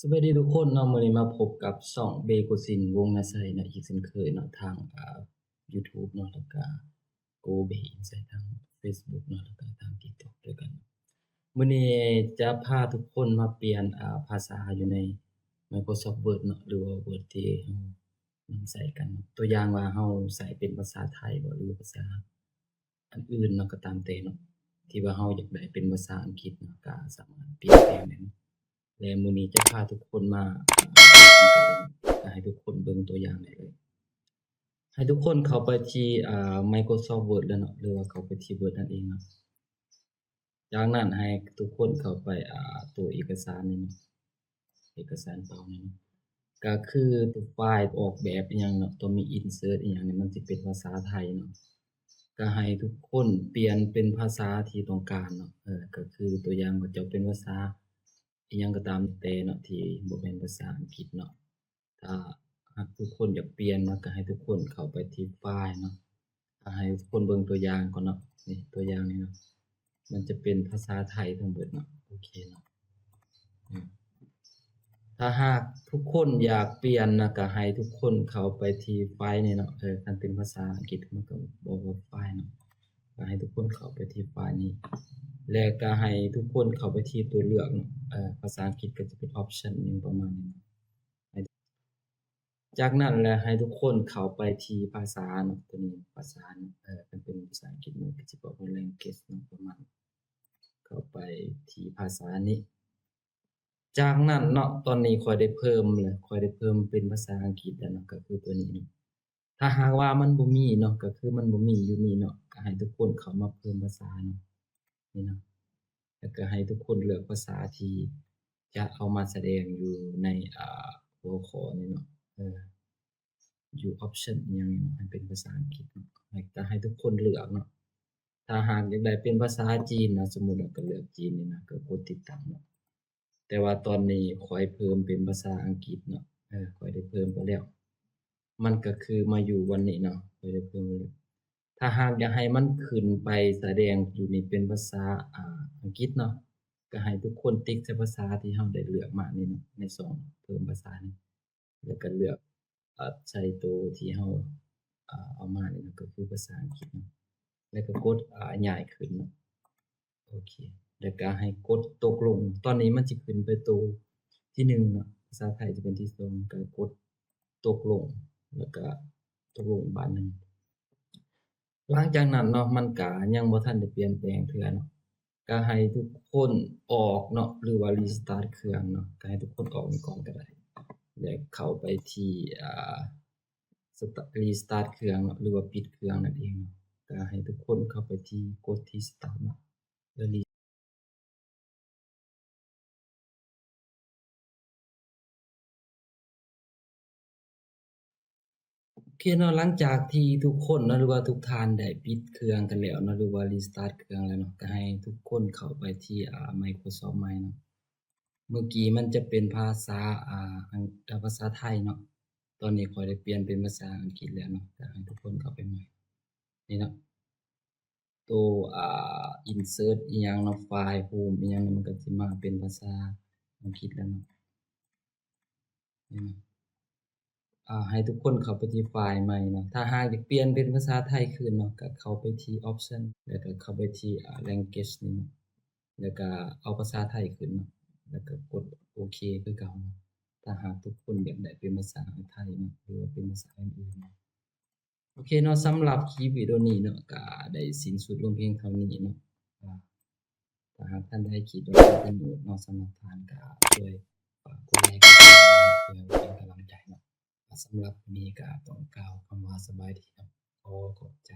สวัสดีทุกคนเนาะมื้อนี้มาพบกับช่องเบโกสินวงศ์นาชัยเนาะอีกเช่นเคยเนาะทางยูทูบเนาะแล้วก็โกเบอินไซต์ทางเฟซบุ๊กเนาะแล้วก็ทาง TikTok ด้วยกันมื้อนี้จะพาทุกคนมาเปลี่ยนภาษาอยู่ใน Microsoft Word เนาะหรือว่า Word ที่เรานำใช้กันเนาะตัวอย่างว่าเราใช้เป็นภาษาไทยบ่หรือภาษาอันอื่นเนาะก็ตามแต่เนาะที่ว่าเราอยากได้เป็นภาษาอังกฤษเนาะก็สามารถเปลี่ยนแปลงได้เนาะ และมื้อนี้จะพาทุกคนมาจะให้ทุกคนเบิ่งตัวอย่างได้เลยให้ทุกคนเข้าไปที่Microsoft Word แล้วเนาะหรือว่าเข้าไปที่ Word นั่นเองเนาะจากนั้นให้ทุกคนเข้าไปตัวเอกสารนี่เนาะเอกสารเปล่านี่เนาะก็คือตัวไฟล์ออกแบบอิหยังเนาะตัวมี insert อิหยังนี่มันสิเป็นภาษาไทยเนาะก็ให้ทุกคนเปลี่ยนเป็นภาษาที่ต้องการเนาะก็คือตัวอย่างว่าจะเป็นภาษาอิหยังก็ตามแต่เนาะที่บ่แม่นภาษาอังกฤษเนาะ ถ้าหากทุกคนอยากเปลี่ยนเนาะก็ให้ทุกคนเข้าไปที่ไฟล์เนาะให้ทุกคนเบิ่งตัวอย่างก่อนเนาะนี่ตัวอย่างนี้เนาะมันจะเป็นภาษาไทยทั้งเบิดเนาะโอเคเนาะอืมถ้าหากทุกคนอยากเปลี่ยนนะก็ให้ทุกคนเข้าไปที่ไฟล์นี่เนาะคันเป็นภาษาอังกฤษมันก็บอกว่าไฟล์เนาะก็ให้ทุกคนเข้าไปที่ไฟล์นี้และก็ให้ทุกคนเข้าไปที่ตัวเลือกเนาะภาษาอังกฤษก็จะเป็น option หนึ่งประมาณนี้ จากนั้นแล้วให้ทุกคนเข้าไปที่ภาษาเนาะตัวนี้ภาษามันเป็นภาษาอังกฤษมันก็สิบอกว่า language เนาะประมาณเข้าไปที่ภาษานี้จากนั้นเนาะตอนนี้ข้อยได้เพิ่มแล้วข้อยได้เพิ่มเป็นภาษาอังกฤษแล้วเนาะก็คือตัวนี้เนาะถ้าหากว่ามันบ่มีเนาะก็คือมันบ่มีอยู่นี่เนาะก็ให้ทุกคนเข้ามาเพิ่มภาษาเนาะนี่เนาะแล้วก็ให้ทุกคนเลือกภาษาที่จะเอามาแสดงอยู่ในหัวข้อนี้เนาะอยู่ option อิหยังนี่เนาะให้เป็นภาษาอังกฤษเนาะก็ให้ทุกคนเลือกเนาะถ้าหากอยากได้เป็นภาษาจีนนะสมมุติว่าก็เลือกจีนนี่นะก็กดติดตามเนาะแต่ว่าตอนนี้ข้อยเพิ่มเป็นภาษาอังกฤษเนาะข้อยได้เพิ่มไปแล้วมันก็คือมาอยู่วันนี้เนาะข้อยได้เพิ่มไว้แล้วถ้าหากอยากให้มันขึ้นไปแสดงอยู่นี่เป็นภาษาอังกฤษเนาะก็ให้ทุกคนติ๊กใส่ภาษาที่เราได้เลือกมานี่เนาะในช่องเพิ่มภาษานี่แล้วก็เลือกใส่ตัวที่เราเอามานี่เนาะก็คือภาษาอังกฤษเนาะแล้วก็กดย้ายขึ้นเนาะโอเคแล้วก็ให้กดตกลงตอนนี้มันสิขึ้นไปตัวที่1เนาะภาษาไทยจะเป็นที่2ก็กดตกลงแล้วก็ตกลงอีกบานหนึ่งหลังจากนั้นเนาะมันก็ยังบ่ทันได้เปลี่ยนแปลงเทื่อเนาะก็ให้ทุกคนออกเนาะหรือว่า restart เครื่องเนาะก็ให้ทุกคนออกนี่ก่อนก็ได้แล้วเข้าไปที่restart เครื่องเนาะหรือว่าปิดเครื่องนั่นเองเนาะก็ให้ทุกคนเข้าไปที่กดที่ start เนาะแล้วโอเคเนาะหลังจากที่ทุกคนเนาะหรือว่าทุกท่านได้ปิดเครื่องกันแล้วเนาะหรือว่า restart เครื่องแล้วเนาะก็ให้ทุกคนเข้าไปที่Microsoft ใหม่เนาะเมื่อกี้มันจะเป็นภาษาภาษาไทยเนาะตอนนี้ข้อยได้เปลี่ยนเป็นภาษาอังกฤษแล้วเนาะก็ให้ทุกคนเข้าไปใหม่นี่เนาะ ตัวinsert อิหยังเนาะไฟล์ home อิหยังนี่มันก็สิมาเป็นภาษาอังกฤษแล้วเนาะนี่เนาะให้ทุกคนเข้าไปที่ไฟล์ใหม่เนาะถ้าหากอยากเปลี่ยนเป็นภาษาไทยคืนเนาะก็เข้าไปที่ option แล้วก็เข้าไปที่language นี่เนาะแล้วก็เอาภาษาไทยขึ้นเนาะแล้วก็กดโอเคคือเก่าเนาะถ้าหากทุกคนอยากได้เป็นภาษาไทยเนาะหรือว่าเป็นภาษาอื่นๆเนาะโอเคเนาะสำหรับคลิปวิดีโอนี้เนาะก็ได้สิ้นสุดลงเพียงเท่านี้เนาะอ่า ถ้าหากท่านใดคิดว่าเป็นประโยชน์เนาะสำหรับทานก็ช่วยกดไลค์กดแชร์เพื่อเป็นกำลังใจเนาะสำหรับวันนี้ก็ต้องกล่าวคำว่าสบายดีครับขอขอบใจ